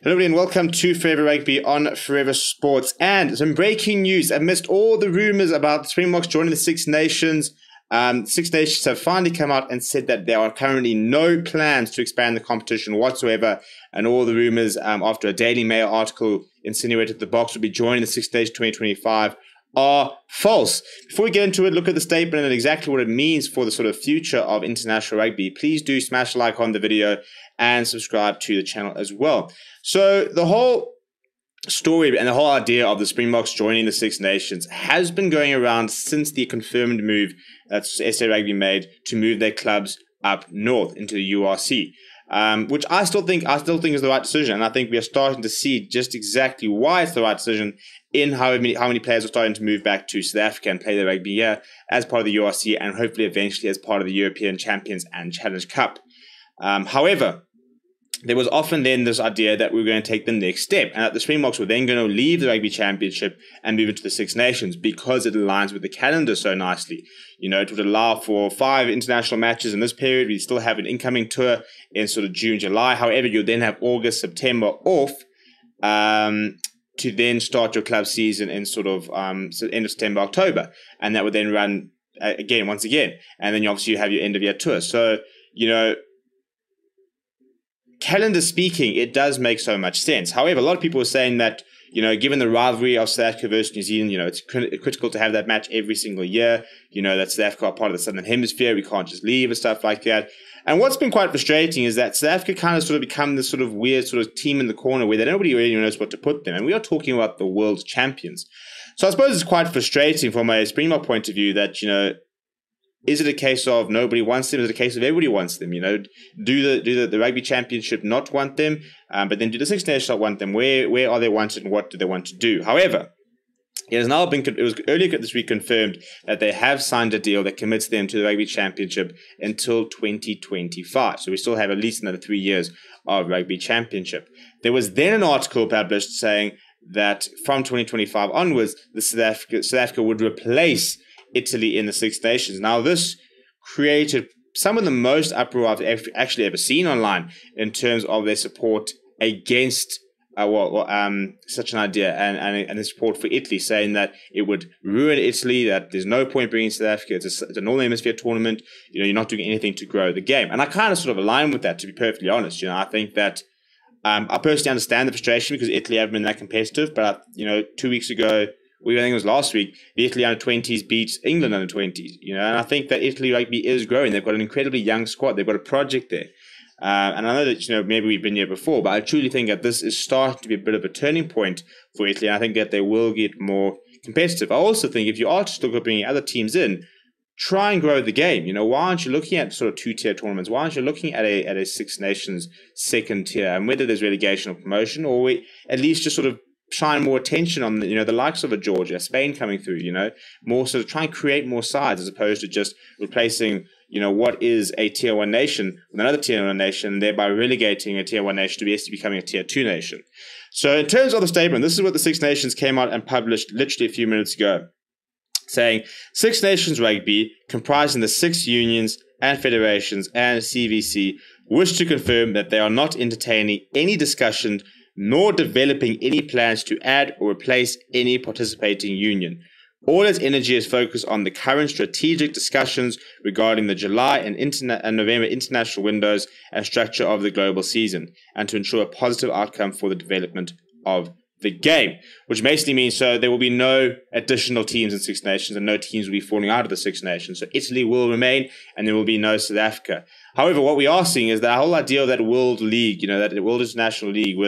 Hello everybody and welcome to Forever Rugby on Forever Sports. And some breaking news amidst all the rumours about the Springboks joining the Six Nations. Six Nations have finally come out and said that there are currently no plans to expand the competition whatsoever. And all the rumours after a Daily Mail article insinuated the BOKS would be joining the Six Nations 2025 are false. Before we get into it, look at the statement and exactly what it means for the sort of future of international rugby. Please do smash a like on the video and subscribe to the channel as well. So the whole story and the whole idea of the Springboks joining the Six Nations has been going around since the confirmed move that SA Rugby made to move their clubs up north into the URC. Which I still think is the right decision, and I think we are starting to see just exactly why it's the right decision in how many players are starting to move back to South Africa and play their rugby here as part of the URC and hopefully eventually as part of the European Champions and Challenge Cup. However, there was often then this idea that we were going to take the next step and that the Springboks were then going to leave the Rugby Championship and move into the Six Nations because it aligns with the calendar so nicely. You know, it would allow for 5 international matches in this period. We still have an incoming tour in sort of June, July. However, you'll then have August, September off to then start your club season in sort of end of September, October. And that would then run once again. And then obviously you have your end of year tour. So, you know, calendar speaking, it does make so much sense. However, a lot of people are saying that, you know, given the rivalry of South Africa versus New Zealand, you know, it's critical to have that match every single year. You know, that South Africa are part of the Southern Hemisphere. We can't just leave and stuff like that. And what's been quite frustrating is that South Africa kind of sort of become this sort of weird sort of team in the corner where nobody really knows what to put them. And we are talking about the world champions. So I suppose it's quite frustrating from a Springbok point of view that, you know, is it a case of nobody wants them? Is it a case of everybody wants them? You know, do the Rugby Championship not want them? But then do the Six Nations not want them? Where are they wanted and what do they want to do? However, it has now been, it was earlier this week confirmed that they have signed a deal that commits them to the Rugby Championship until 2025. So we still have at least another 3 years of Rugby Championship. There was then an article published saying that from 2025 onwards, the South Africa would replace Italy in the Six Nations. Now, this created some of the most uproar I've actually ever seen online in terms of their support against such an idea and the support for Italy, saying that it would ruin Italy, that there's no point bringing South Africa. It's a Northern Hemisphere tournament. You know, you're not doing anything to grow the game. And I kind of sort of align with that, to be perfectly honest. You know, I think that I personally understand the frustration because Italy haven't been that competitive. But, you know, 2 weeks ago, I think it was last week, the Italy under-20s beat England under-20s, you know, and I think that Italy rugby is growing. They've got an incredibly young squad. They've got a project there. And I know that, you know, maybe we've been here before, but I truly think that this is starting to be a bit of a turning point for Italy, and I think that they will get more competitive. I also think if you are to look at bringing other teams in, try and grow the game. You know, why aren't you looking at sort of 2-tier tournaments? Why aren't you looking at a Six Nations second tier, and whether there's relegation or promotion, or at least just sort of shine more attention on the, you know, the likes of a Georgia, Spain coming through, you know, more sort of try and create more sides as opposed to just replacing, you know, what is a tier 1 nation with another tier 1 nation, thereby relegating a tier 1 nation to basically becoming a tier 2 nation. So in terms of the statement, this is what the Six Nations came out and published literally a few minutes ago, saying Six Nations Rugby, comprising the 6 unions and federations and CVC, wish to confirm that they are not entertaining any discussion nor developing any plans to add or replace any participating union. All its energy is focused on the current strategic discussions regarding the July and November international windows and structure of the global season, and to ensure a positive outcome for the development of the game, which basically means so there will be no additional teams in Six Nations and no teams will be falling out of the Six Nations. So Italy will remain and there will be no South Africa. However, what we are seeing is that whole idea of that World League, you know, that World International League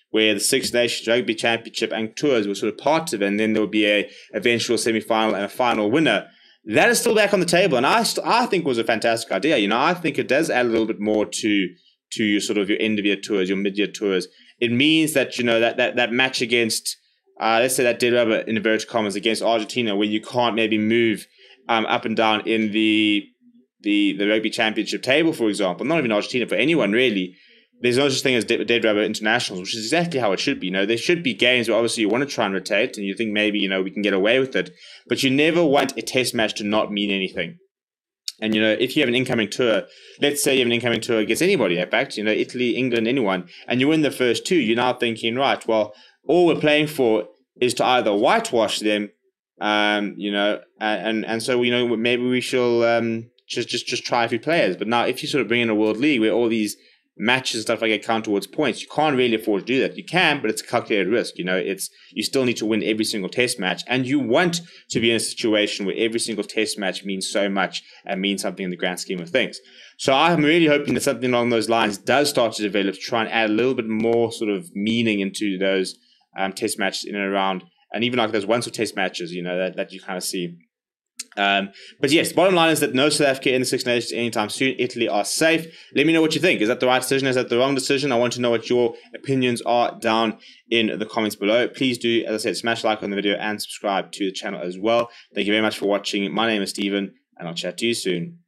where the Six Nations Rugby Championship and tours were sort of part of it, and then there would be a eventual semi-final and a final winner. That is still back on the table, and I think it was a fantastic idea. You know, I think it does add a little bit more to your sort of your end-of-year tours, your mid-year tours. It means that, you know, that match against, let's say that dead rubber, in inverted commas, against Argentina, where you can't maybe move up and down in the Rugby Championship table, for example, not even Argentina, for anyone really. There's no such thing as dead rubber internationals, which is exactly how it should be. You know, there should be games where obviously you want to try and rotate and you think maybe, you know, we can get away with it, but you never want a test match to not mean anything. And, if you have an incoming tour, let's say you have an incoming tour against anybody, in fact, Italy, England, anyone, and you win the first two, you're now thinking, right, well, all we're playing for is to either whitewash them, and so, maybe we shall just try a few players. But now if you sort of bring in a World League where all these matches and stuff like that count towards points, you can't really afford to do that. You can, but it's a calculated risk. You still need to win every single test match, and you want to be in a situation where every single test match means so much and means something in the grand scheme of things. So I'm really hoping that something along those lines does start to develop to try and add a little bit more sort of meaning into those test matches in and around, and even like those once-off test matches, that you kind of see. But yes, the bottom line is that no South Africa in the Six Nations anytime soon. Italy are safe. Let me know what you think. Is that the right decision? Is that the wrong decision? I want to know what your opinions are down in the comments below. Please do, as I said, smash like on the video and subscribe to the channel as well. Thank you very much for watching. My name is Steven, and I'll chat to you soon.